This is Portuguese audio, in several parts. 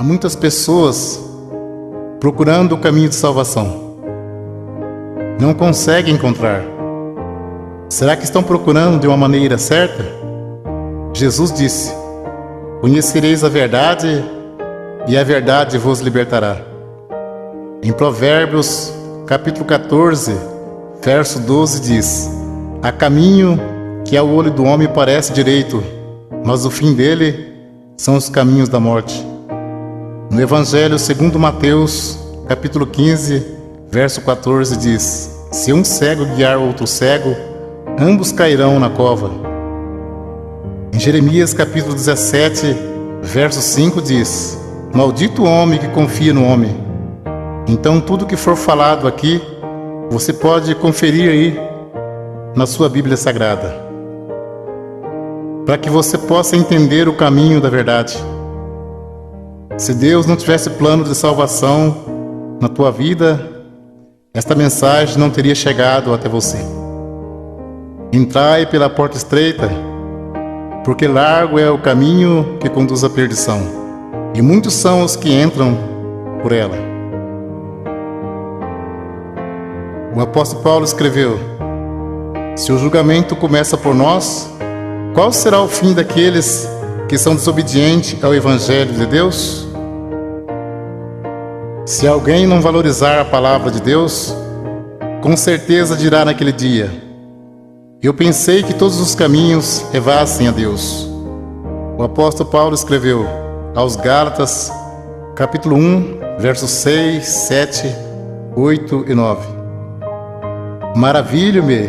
Há muitas pessoas procurando o caminho de salvação. Não conseguem encontrar. Será que estão procurando de uma maneira certa? Jesus disse: conhecereis a verdade e a verdade vos libertará. Em Provérbios, capítulo 14, verso 12 diz: há caminho que ao olho do homem parece direito, mas o fim dele são os caminhos da morte. No Evangelho segundo Mateus, capítulo 15, verso 14 diz: se um cego guiar outro cego, ambos cairão na cova. Em Jeremias capítulo 17, verso 5 diz: maldito o homem que confia no homem. Então tudo que for falado aqui, você pode conferir aí na sua Bíblia Sagrada, para que você possa entender o caminho da verdade. Se Deus não tivesse plano de salvação na tua vida, esta mensagem não teria chegado até você. Entrai pela porta estreita, porque largo é o caminho que conduz à perdição, e muitos são os que entram por ela. O apóstolo Paulo escreveu: se o julgamento começa por nós, qual será o fim daqueles que são desobedientes ao Evangelho de Deus? Se alguém não valorizar a palavra de Deus, com certeza dirá naquele dia: eu pensei que todos os caminhos levassem a Deus. O apóstolo Paulo escreveu aos Gálatas, capítulo 1, versos 6, 7, 8 e 9: maravilho-me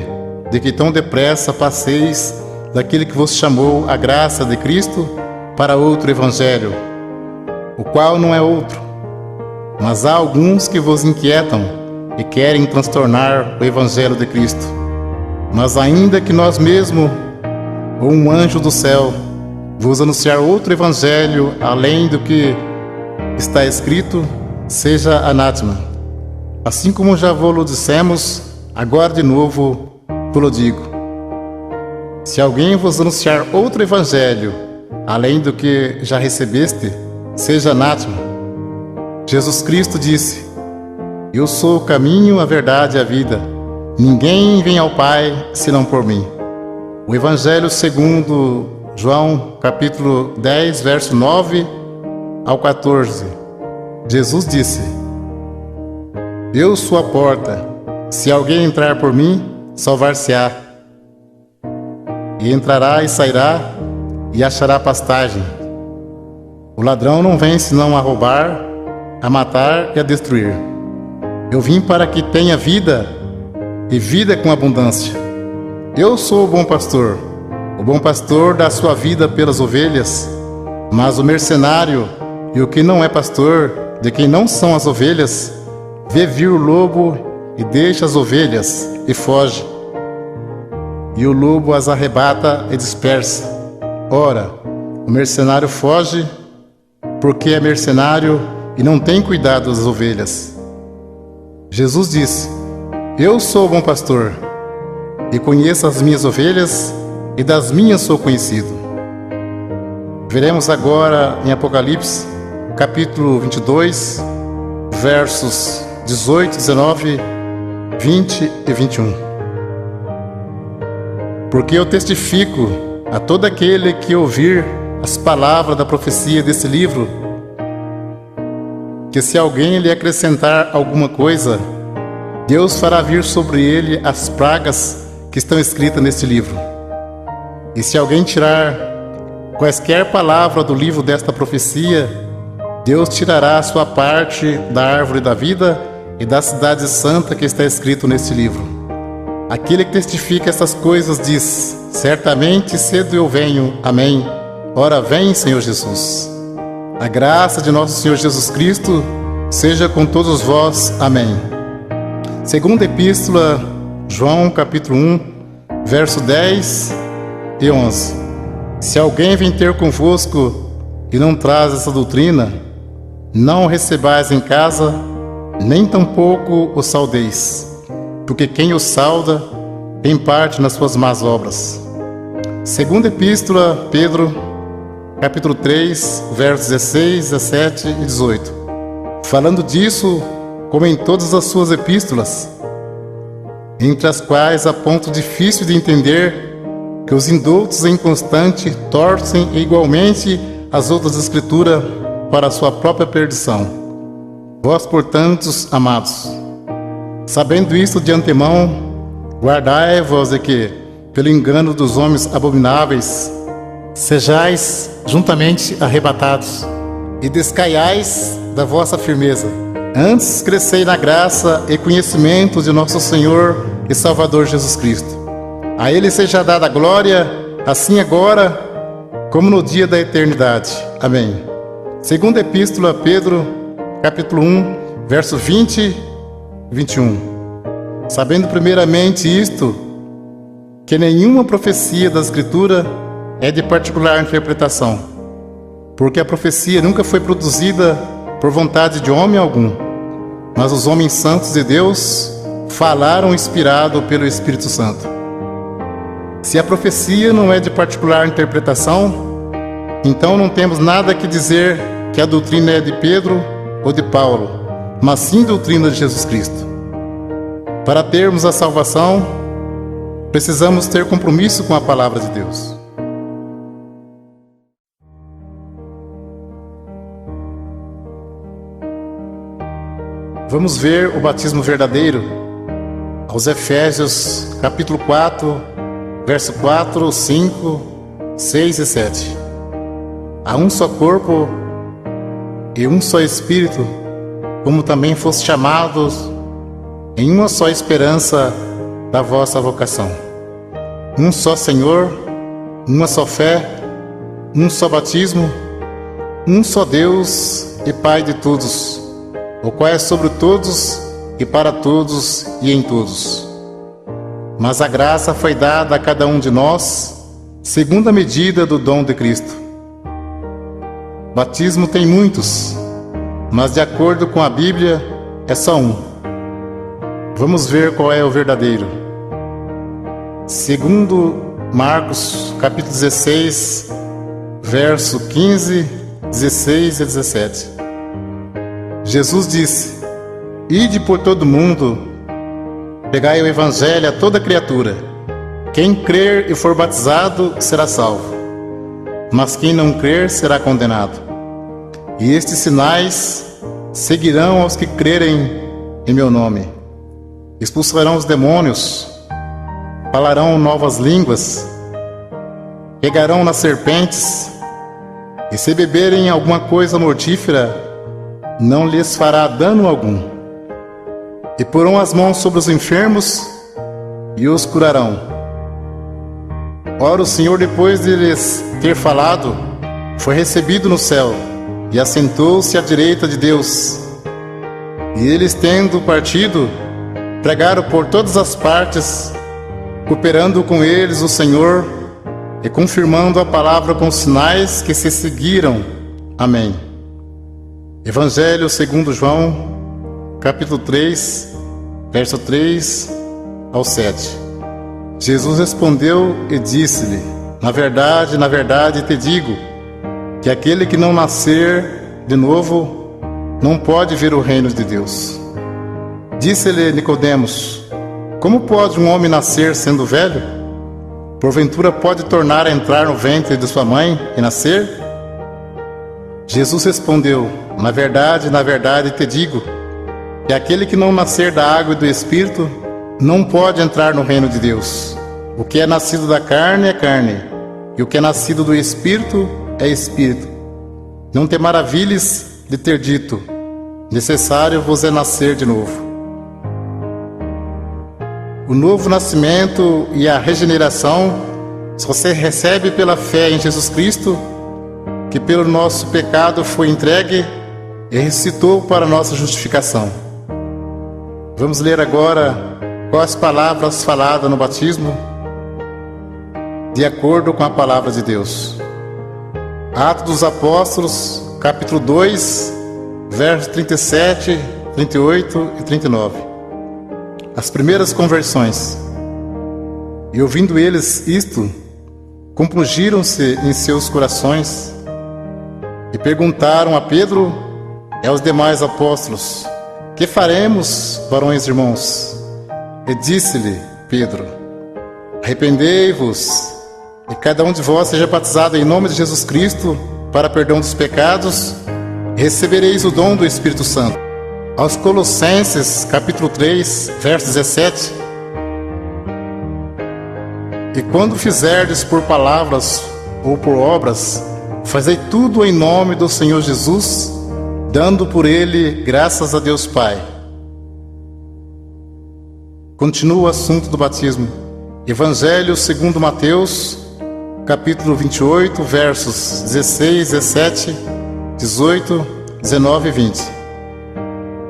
de que tão depressa passeis daquele que vos chamou a graça de Cristo para outro evangelho, o qual não é outro. Mas há alguns que vos inquietam e querem transtornar o evangelho de Cristo. Mas ainda que nós mesmos, ou um anjo do céu, vos anunciar outro evangelho além do que está escrito, seja anátema. Assim como já vos dissemos, agora de novo vos digo: se alguém vos anunciar outro evangelho além do que já recebeste, seja anátema. Jesus Cristo disse: eu sou o caminho, a verdade e a vida. Ninguém vem ao Pai senão por mim. O Evangelho segundo João, capítulo 10, verso 9 ao 14. Jesus disse: eu sou a porta. Se alguém entrar por mim, salvar-se-á. E entrará e sairá e achará pastagem. O ladrão não vem senão a roubar, a matar e a destruir. Eu vim para que tenha vida, e vida com abundância. Eu sou o bom pastor. O bom pastor dá sua vida pelas ovelhas. Mas o mercenário e o que não é pastor, de quem não são as ovelhas, vê vir o lobo e deixa as ovelhas e foge. E o lobo as arrebata e dispersa. Ora, o mercenário foge porque é mercenário e não tem cuidado das ovelhas. Jesus disse: eu sou o bom pastor, e conheço as minhas ovelhas, e das minhas sou conhecido. Veremos agora em Apocalipse, capítulo 22, versos 18, 19, 20 e 21. Porque eu testifico a todo aquele que ouvir as palavras da profecia desse livro, que se alguém lhe acrescentar alguma coisa, Deus fará vir sobre ele as pragas que estão escritas neste livro. E se alguém tirar quaisquer palavra do livro desta profecia, Deus tirará a sua parte da árvore da vida e da cidade santa que está escrito neste livro. Aquele que testifica essas coisas diz: certamente cedo eu venho. Amém. Ora vem, Senhor Jesus. A graça de nosso Senhor Jesus Cristo seja com todos vós. Amém. Segunda Epístola, João, capítulo 1, verso 10 e 11. Se alguém vem ter convosco e não traz essa doutrina, não o recebais em casa, nem tampouco o saudeis, porque quem o sauda tem parte nas suas más obras. Segunda Epístola, Pedro, capítulo 3, versos 16, 17 e 18. Falando disso, como em todas as suas epístolas, entre as quais há ponto difícil de entender, que os indoutos em inconstante torcem igualmente as outras escrituras para a sua própria perdição. Vós, portanto, amados, sabendo isto de antemão, guardai-vos de que, pelo engano dos homens abomináveis, sejais juntamente arrebatados, e descaiais da vossa firmeza. Antes crescei na graça e conhecimento de nosso Senhor e Salvador Jesus Cristo. A Ele seja dada a glória, assim agora, como no dia da eternidade. Amém. Segunda Epístola a Pedro, capítulo 1, verso 20 e 21. Sabendo primeiramente isto, que nenhuma profecia da Escritura é de particular interpretação, porque a profecia nunca foi produzida por vontade de homem algum, mas os homens santos de Deus falaram inspirado pelo Espírito Santo. Se a profecia não é de particular interpretação, então não temos nada que dizer que a doutrina é de Pedro ou de Paulo, mas sim doutrina de Jesus Cristo. Para termos a salvação, precisamos ter compromisso com a palavra de Deus. Vamos ver o batismo verdadeiro aos Efésios, capítulo 4, verso 4, 5, 6 e 7. Há um só corpo e um só Espírito, como também foste chamados em uma só esperança da vossa vocação. Um só Senhor, uma só fé, um só batismo, um só Deus e Pai de todos, o qual é sobre todos e para todos e em todos. Mas a graça foi dada a cada um de nós, segundo a medida do dom de Cristo. Batismo tem muitos, mas de acordo com a Bíblia, é só um. Vamos ver qual é o verdadeiro. Segundo Marcos, capítulo 16, verso 15, 16 e 17. Jesus disse: Ide por todo mundo, pregai o evangelho a toda criatura. Quem crer e for batizado será salvo, mas quem não crer será condenado. E estes sinais seguirão aos que crerem em meu nome. Expulsarão os demônios, falarão novas línguas, pegarão nas serpentes, e se beberem alguma coisa mortífera, não lhes fará dano algum. E porão as mãos sobre os enfermos e os curarão. Ora, o Senhor, depois de lhes ter falado, foi recebido no céu e assentou-se à direita de Deus. E eles, tendo partido, pregaram por todas as partes, cooperando com eles o Senhor e confirmando a palavra com sinais que se seguiram. Amém. Evangelho segundo João, capítulo 3, verso 3 ao 7. Jesus respondeu e disse-lhe: na verdade te digo, que aquele que não nascer de novo não pode ver o reino de Deus. Disse-lhe Nicodemos: como pode um homem nascer sendo velho? Porventura pode tornar a entrar no ventre de sua mãe e nascer? Jesus respondeu: na verdade te digo, que aquele que não nascer da água e do Espírito não pode entrar no reino de Deus. O que é nascido da carne é carne, e o que é nascido do Espírito é Espírito. Não te maravilhes de ter dito: necessário vos é nascer de novo. O novo nascimento e a regeneração só se recebe pela fé em Jesus Cristo, que pelo nosso pecado foi entregue e ressuscitou para nossa justificação. Vamos ler agora quais palavras faladas no batismo, de acordo com a palavra de Deus. Atos dos Apóstolos, capítulo 2, versos 37, 38 e 39. As primeiras conversões. E ouvindo eles isto, compungiram-se em seus corações E perguntaram a Pedro e aos demais apóstolos: que faremos, varões irmãos? E disse-lhe Pedro: arrependei-vos, e cada um de vós seja batizado em nome de Jesus Cristo para perdão dos pecados, e recebereis o dom do Espírito Santo. Aos Colossenses, capítulo 3, verso 17: e quando fizerdes por palavras ou por obras, fazei tudo em nome do Senhor Jesus, dando por ele graças a Deus Pai. Continua o assunto do batismo. Evangelho segundo Mateus, capítulo 28, versos 16, 17, 18, 19 e 20.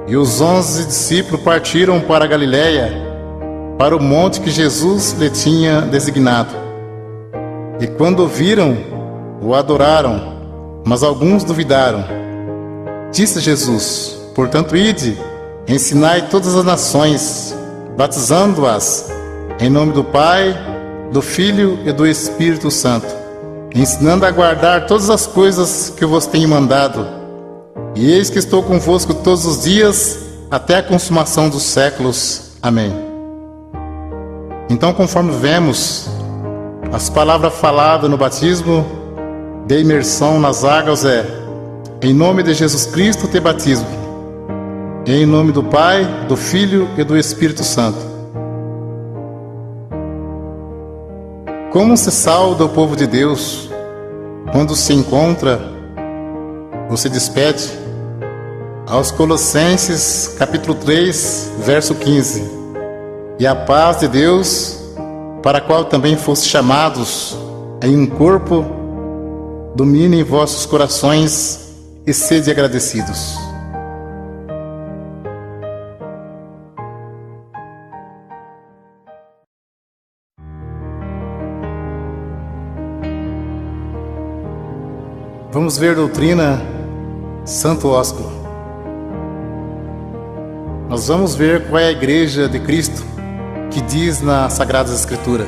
E os 11 discípulos partiram para a Galiléia, para o monte que Jesus lhe tinha designado. E quando o viram, o adoraram, mas alguns duvidaram. Disse Jesus: portanto, ide, ensinai todas as nações, batizando-as em nome do Pai, do Filho e do Espírito Santo, ensinando a guardar todas as coisas que eu vos tenho mandado. E eis que estou convosco todos os dias, até a consumação dos séculos. Amém. Então, conforme vemos, as palavras faladas no batismo de imersão nas águas é: em nome de Jesus Cristo te batismo, e em nome do Pai, do Filho e do Espírito Santo. Como se sauda o povo de Deus quando se encontra ou se despede? Aos Colossenses, capítulo 3, verso 15: e a paz de Deus, para a qual também foste chamados em um corpo, domine em vossos corações e sede agradecidos. Vamos ver doutrina Santo Ósculo. Nós vamos ver qual é a igreja de Cristo que diz na Sagrada Escritura.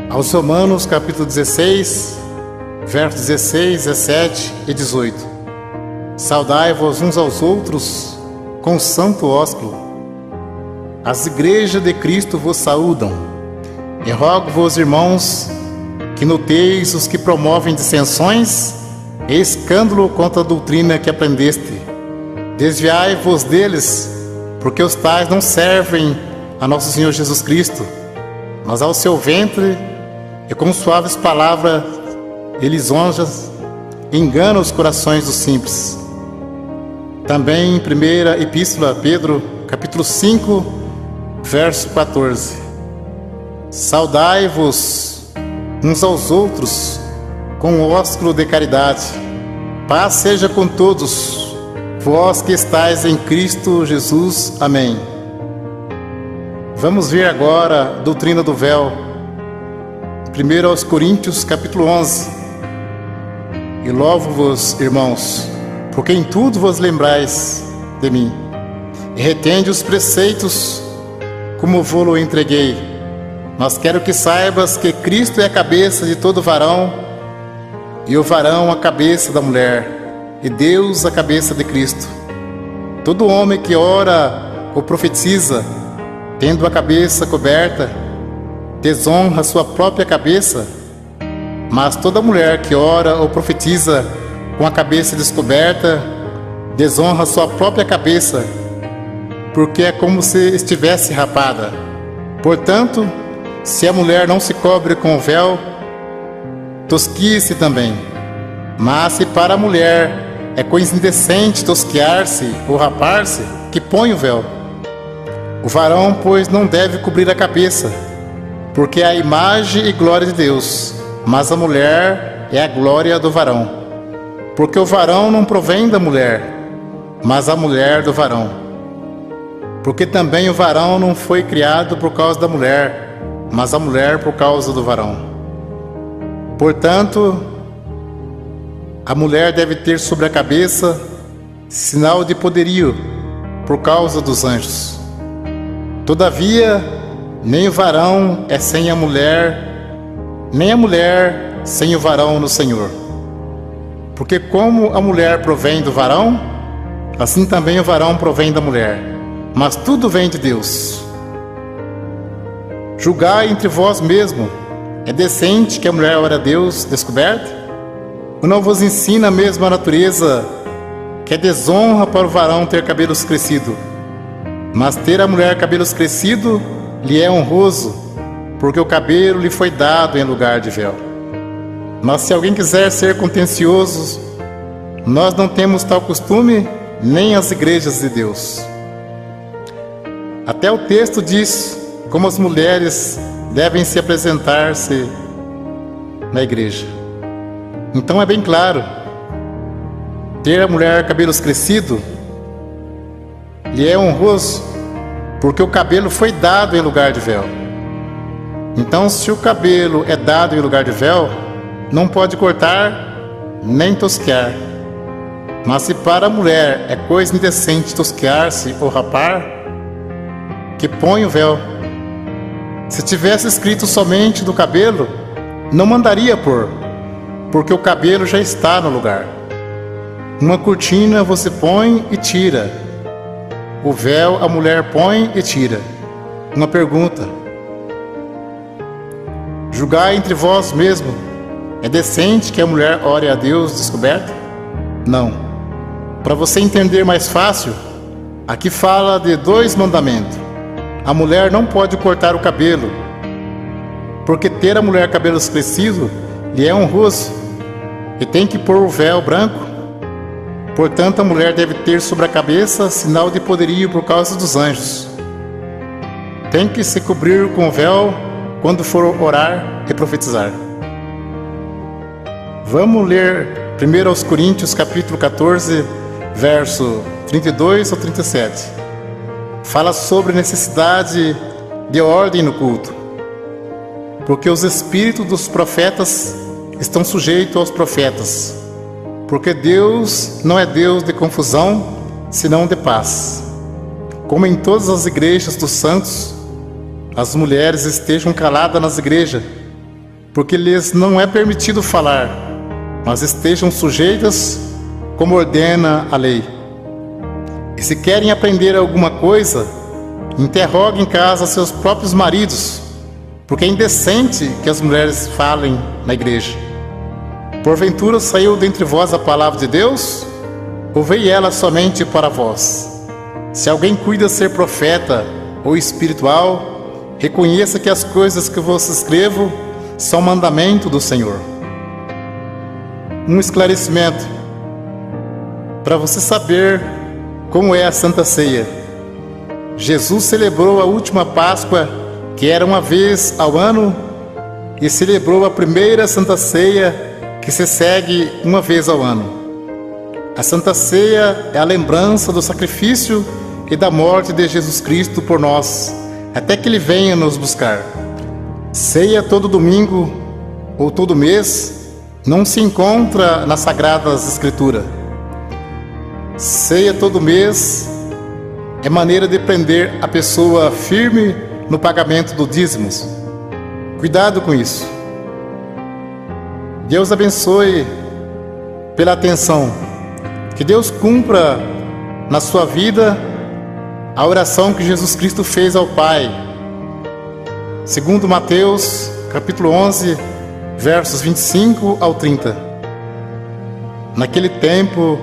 Aos Romanos, capítulo 16, versos 16, 17 e 18: saudai-vos uns aos outros com santo ósculo. As igrejas de Cristo vos saúdam. E rogo-vos, irmãos, que noteis os que promovem dissensões e escândalo contra a doutrina que aprendeste. Desviai-vos deles, porque os tais não servem a nosso Senhor Jesus Cristo, mas ao seu ventre, e com suaves palavras e lisonjas enganam os corações dos simples. Também em primeira epístola a Pedro, capítulo 5, verso 14: saudai-vos uns aos outros com o ósculo de caridade. Paz seja com todos vós que estáis em Cristo Jesus. Amém. Vamos ver agora a doutrina do véu. 1 aos Coríntios, capítulo 11: e louvo-vos, irmãos, porque em tudo vos lembrais de mim, e retende os preceitos como vou-lo entreguei. Mas quero que saibas que Cristo é a cabeça de todo varão, e o varão a cabeça da mulher, e Deus a cabeça de Cristo. Todo homem que ora ou profetiza, tendo a cabeça coberta, desonra sua própria cabeça, mas toda mulher que ora ou profetiza com a cabeça descoberta, desonra sua própria cabeça, porque é como se estivesse rapada. Portanto, se a mulher não se cobre com o véu, tosquie-se também. Mas se para a mulher é coisa indecente tosquear-se ou rapar-se, que põe o véu. O varão, pois, não deve cobrir a cabeça, porque é a imagem e glória de Deus, mas a mulher é a glória do varão. Porque o varão não provém da mulher, mas a mulher do varão. Porque também o varão não foi criado por causa da mulher, mas a mulher por causa do varão. Portanto, a mulher deve ter sobre a cabeça sinal de poderio por causa dos anjos. Todavia, nem o varão é sem a mulher, nem a mulher sem o varão no Senhor. Porque como a mulher provém do varão, assim também o varão provém da mulher. Mas tudo vem de Deus. Julgai entre vós mesmo. É decente que a mulher ore a Deus descoberta? Ou não vos ensina mesmo a natureza que é desonra para o varão ter cabelos crescidos? Mas ter a mulher cabelos crescidos lhe é honroso, porque o cabelo lhe foi dado em lugar de véu. Mas se alguém quiser ser contencioso, nós não temos tal costume, nem as igrejas de Deus. Até o texto diz como as mulheres devem se apresentar-se na igreja. Então é bem claro, ter a mulher cabelos crescidos lhe é honroso, porque o cabelo foi dado em lugar de véu. Então, se o cabelo é dado em lugar de véu, não pode cortar nem tosquear. Mas se para a mulher é coisa indecente tosquear-se ou rapar, que põe o véu. Se tivesse escrito somente do cabelo, não mandaria pôr, porque o cabelo já está no lugar. Uma cortina você põe e tira. O véu a mulher põe e tira. Uma pergunta: julgai entre vós mesmo. É decente que a mulher ore a Deus descoberta? Não. Para você entender mais fácil, aqui fala de 2 mandamentos. A mulher não pode cortar o cabelo, porque ter a mulher cabelos crescidos lhe é honroso, e tem que pôr o véu branco. Portanto, a mulher deve ter sobre a cabeça sinal de poderio por causa dos anjos. Tem que se cobrir com o véu quando for orar e profetizar. Vamos ler 1 aos Coríntios capítulo 14, verso 32 ao 37. Fala sobre necessidade de ordem no culto, porque os espíritos dos profetas estão sujeitos aos profetas, porque Deus não é Deus de confusão, senão de paz. Como em todas as igrejas dos santos, as mulheres estejam caladas nas igrejas, porque lhes não é permitido falar, mas estejam sujeitas como ordena a lei. E se querem aprender alguma coisa, interroguem em casa seus próprios maridos, porque é indecente que as mulheres falem na igreja. Porventura saiu dentre vós a palavra de Deus? Ou veio ela somente para vós? Se alguém cuida ser profeta ou espiritual, reconheça que as coisas que vos escrevo são mandamento do Senhor. Um esclarecimento para você saber como é a Santa Ceia. Jesus celebrou a última Páscoa, que era uma vez ao ano, e celebrou a primeira Santa Ceia, que se segue uma vez ao ano. A Santa Ceia é a lembrança do sacrifício e da morte de Jesus Cristo por nós, até que Ele venha nos buscar. Ceia todo domingo ou todo mês não se encontra nas Sagradas Escrituras. Ceia todo mês é maneira de prender a pessoa firme no pagamento do dízimos. Cuidado com isso. Deus abençoe pela atenção. Que Deus cumpra na sua vida a oração que Jesus Cristo fez ao Pai. Segundo Mateus, capítulo 11, versos 25 ao 30. Naquele tempo,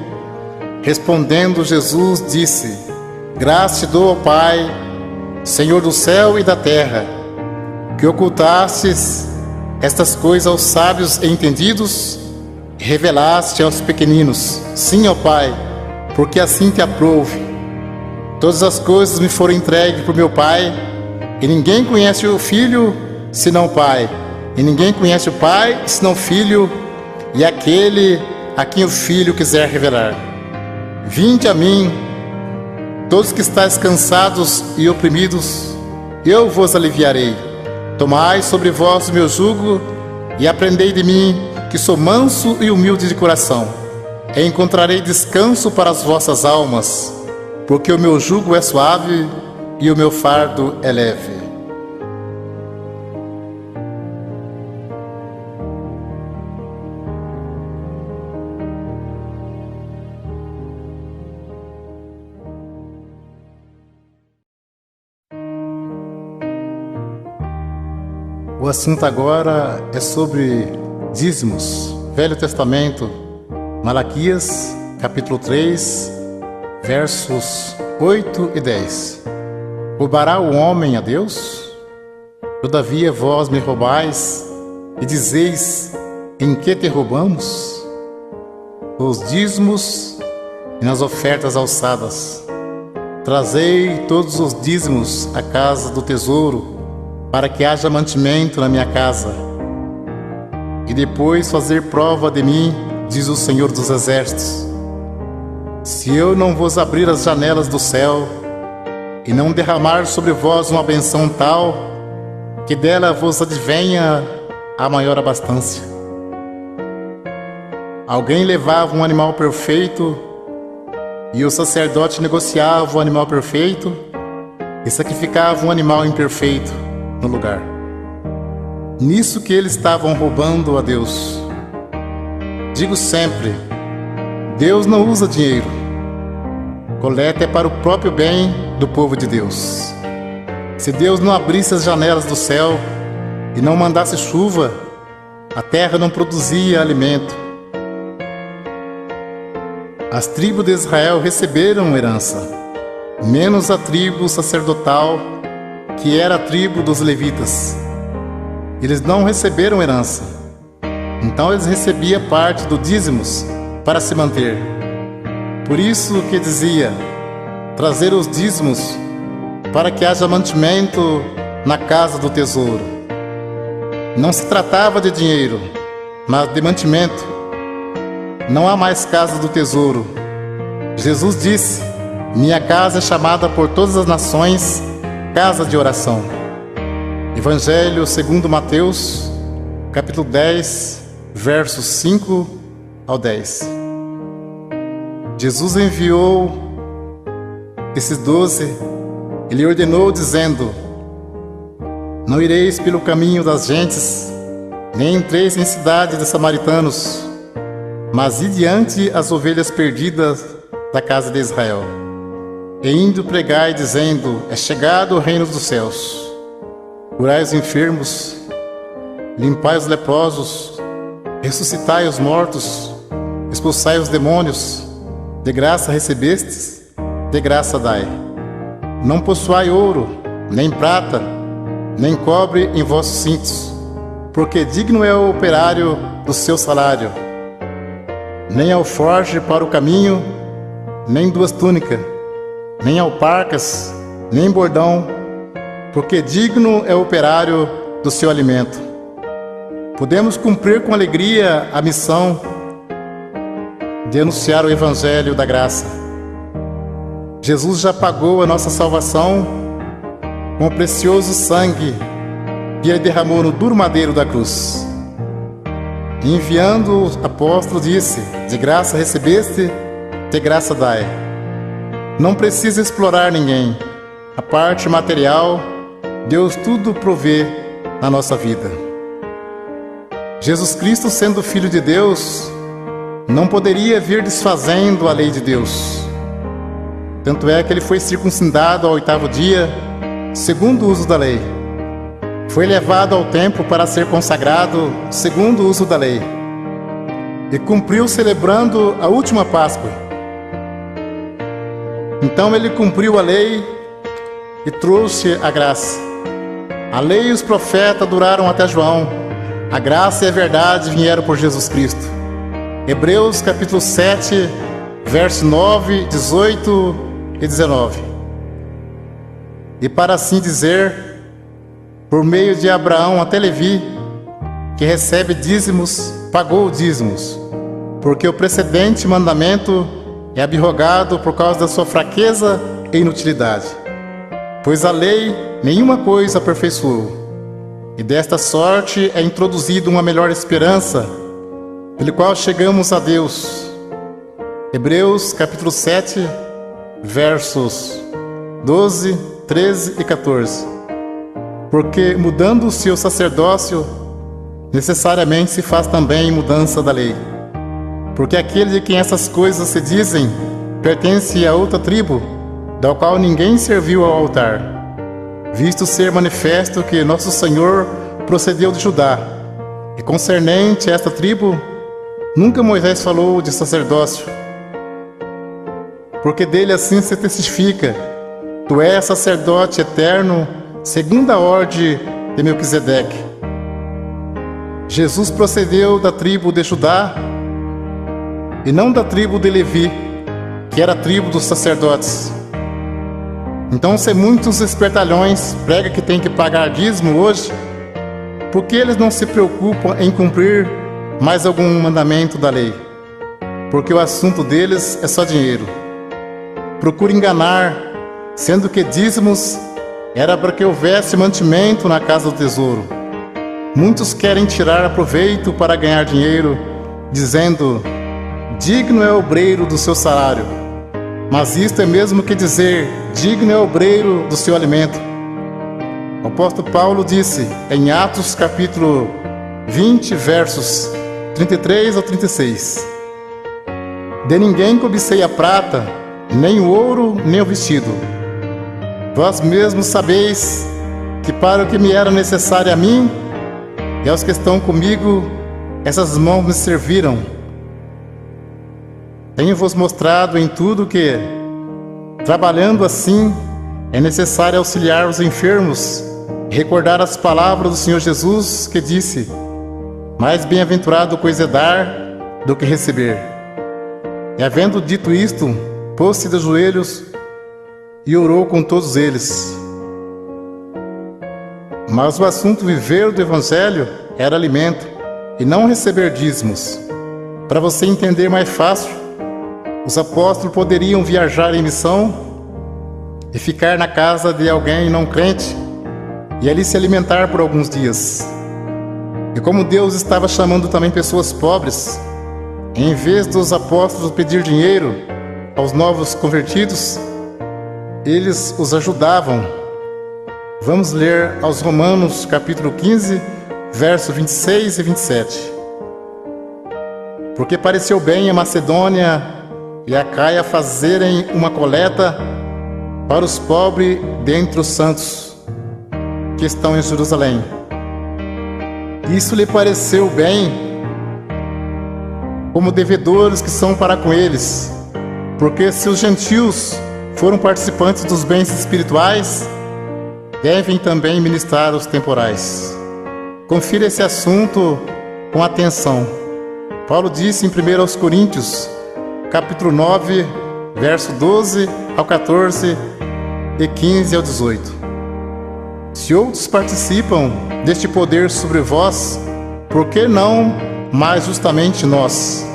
respondendo Jesus, disse: Graças te dou, ó Pai, Senhor do céu e da terra, que ocultastes estas coisas aos sábios e entendidos e revelaste aos pequeninos. Sim, ó Pai, porque assim te aprouve. Todas as coisas me foram entregues por meu Pai, e ninguém conhece o Filho senão o Pai, e ninguém conhece o Pai senão o Filho, e aquele a quem o Filho quiser revelar. Vinde a mim, todos que estáis cansados e oprimidos, eu vos aliviarei. Tomai sobre vós o meu jugo e aprendei de mim, que sou manso e humilde de coração, e encontrarei descanso para as vossas almas, porque o meu jugo é suave e o meu fardo é leve. O assunto agora é sobre dízimos. Velho Testamento, Malaquias, capítulo 3, versos 8 e 10. Roubará o homem a Deus? Todavia vós me roubais e dizeis: em que te roubamos? Os dízimos e nas ofertas alçadas. Trazei todos os dízimos à casa do tesouro, para que haja mantimento na minha casa. E depois fazer prova de mim, diz o Senhor dos Exércitos, se eu não vos abrir as janelas do céu e não derramar sobre vós uma benção tal, que dela vos advenha a maior abastança. Alguém levava um animal perfeito e o sacerdote negociava o animal perfeito e sacrificava um animal imperfeito no lugar. Nisso que eles estavam roubando a Deus. Digo sempre, Deus não usa dinheiro. Coleta é para o próprio bem do povo de Deus. Se Deus não abrisse as janelas do céu e não mandasse chuva, a terra não produzia alimento. As tribos de Israel receberam herança, menos a tribo sacerdotal, que era a tribo dos levitas. Eles não receberam herança, então eles recebiam parte do dízimos para se manter. Por isso que dizia, trazer os dízimos para que haja mantimento na casa do tesouro. Não se tratava de dinheiro, mas de mantimento. Não há mais casa do tesouro. Jesus disse, minha casa é chamada por todas as nações casa de oração. Evangelho segundo Mateus, capítulo 10, versos 5 ao 10. Jesus enviou esses 12, ele ordenou dizendo, não ireis pelo caminho das gentes, nem entreis em cidade de samaritanos, mas ide diante as ovelhas perdidas da casa de Israel. E indo pregai, dizendo, é chegado o reino dos céus. Curai os enfermos, limpai os leprosos, ressuscitai os mortos, expulsai os demônios. De graça recebestes, de graça dai. Não possuai ouro, nem prata, nem cobre em vossos cintos, porque digno é o operário do seu salário. Nem alforje para o caminho, nem duas túnicas, nem alparcas, nem bordão, porque digno é o operário do seu alimento. Podemos cumprir com alegria a missão de anunciar o Evangelho da graça. Jesus já pagou a nossa salvação com o precioso sangue que ele derramou no duro madeiro da cruz. E enviando o apóstolo disse, de graça recebeste, de graça dai. Não precisa explorar ninguém. A parte material, Deus tudo provê na nossa vida. Jesus Cristo, sendo Filho de Deus, não poderia vir desfazendo a lei de Deus. Tanto é que ele foi circuncidado ao 8º dia, segundo o uso da lei. Foi levado ao templo para ser consagrado, segundo o uso da lei. E cumpriu celebrando a última Páscoa. Então ele cumpriu a lei e trouxe a graça. A lei e os profetas duraram até João. A graça e a verdade vieram por Jesus Cristo. Hebreus capítulo 7, verso 9, 18 e 19. E para assim dizer, por meio de Abraão até Levi, que recebe dízimos, pagou dízimos, porque o precedente mandamento é abrogado por causa da sua fraqueza e inutilidade. Pois a lei nenhuma coisa aperfeiçoou, e desta sorte é introduzida uma melhor esperança, pelo qual chegamos a Deus. Hebreus capítulo 7, versos 12, 13 e 14. Porque mudando-se o sacerdócio, necessariamente se faz também mudança da lei. Porque aquele de quem essas coisas se dizem, pertence a outra tribo, da qual ninguém serviu ao altar, visto ser manifesto que nosso Senhor procedeu de Judá, e concernente a esta tribo, nunca Moisés falou de sacerdócio, porque dele assim se testifica: tu és sacerdote eterno, segundo a ordem de Melquisedeque. Jesus procedeu da tribo de Judá, e não da tribo de Levi, que era a tribo dos sacerdotes. Então, se muitos espertalhões pregam que tem que pagar dízimo hoje, por que eles não se preocupam em cumprir mais algum mandamento da lei? Porque o assunto deles é só dinheiro. Procura enganar, sendo que dízimos era para que houvesse mantimento na casa do tesouro. Muitos querem tirar proveito para ganhar dinheiro, dizendo: digno é o obreiro do seu salário. Mas isto é mesmo que dizer: digno é o obreiro do seu alimento. O apóstolo Paulo disse em Atos capítulo 20, versos 33 ao 36: de ninguém cobicei a prata, nem o ouro, nem o vestido. Vós mesmos sabeis que para o que me era necessário a mim e aos que estão comigo, essas mãos me serviram. Tenho-vos mostrado em tudo que, trabalhando assim, é necessário auxiliar os enfermos e recordar as palavras do Senhor Jesus, que disse: mais bem-aventurado coisa é dar do que receber. E havendo dito isto, pôs-se de joelhos e orou com todos eles. Mas o assunto viver do Evangelho era alimento, e não receber dízimos. Para você entender mais fácil, os apóstolos poderiam viajar em missão e ficar na casa de alguém não crente e ali se alimentar por alguns dias. E como Deus estava chamando também pessoas pobres, em vez dos apóstolos pedir dinheiro aos novos convertidos, eles os ajudavam. Vamos ler aos Romanos capítulo 15, versos 26 e 27. Porque pareceu bem a Macedônia e a Caia fazerem uma coleta para os pobres dentre os santos que estão em Jerusalém. Isso lhe pareceu bem, como devedores que são para com eles, porque se os gentios foram participantes dos bens espirituais, devem também ministrar os temporais. Confira esse assunto com atenção. Paulo disse em 1 Coríntios, capítulo 9, verso 12 ao 14 e 15 ao 18. Se outros participam deste poder sobre vós, por que não mais justamente nós?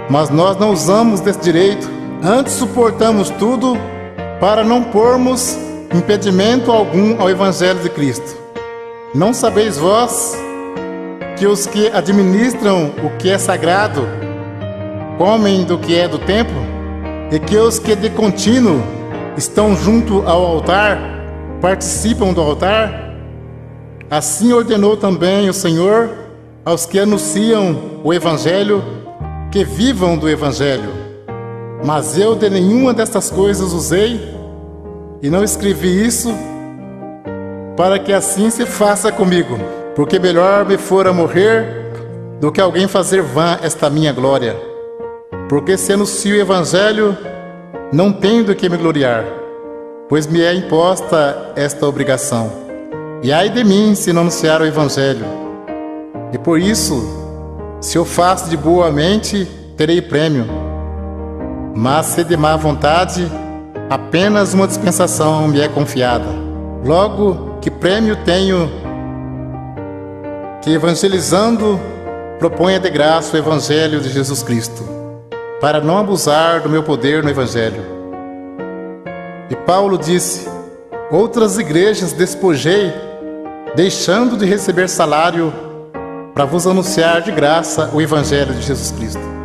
Mas nós não usamos desse direito, antes suportamos tudo para não pormos impedimento algum ao Evangelho de Cristo. Não sabeis vós que os que administram o que é sagrado comem do que é do templo, e que os que de contínuo estão junto ao altar participam do altar? Assim ordenou também o Senhor aos que anunciam o Evangelho que vivam do Evangelho. Mas eu de nenhuma destas coisas usei, e não escrevi isso para que assim se faça comigo, porque melhor me fora morrer do que alguém fazer vã esta minha glória. Porque se anuncio o Evangelho, não tenho do que me gloriar, pois me é imposta esta obrigação. E ai de mim se não anunciar o Evangelho. E por isso, se eu faço de boa mente, terei prêmio. Mas se de má vontade, apenas uma dispensação me é confiada. Logo, que prêmio tenho que, evangelizando, proponha de graça o Evangelho de Jesus Cristo, para não abusar do meu poder no Evangelho. E Paulo disse: outras igrejas despojei, deixando de receber salário, para vos anunciar de graça o Evangelho de Jesus Cristo.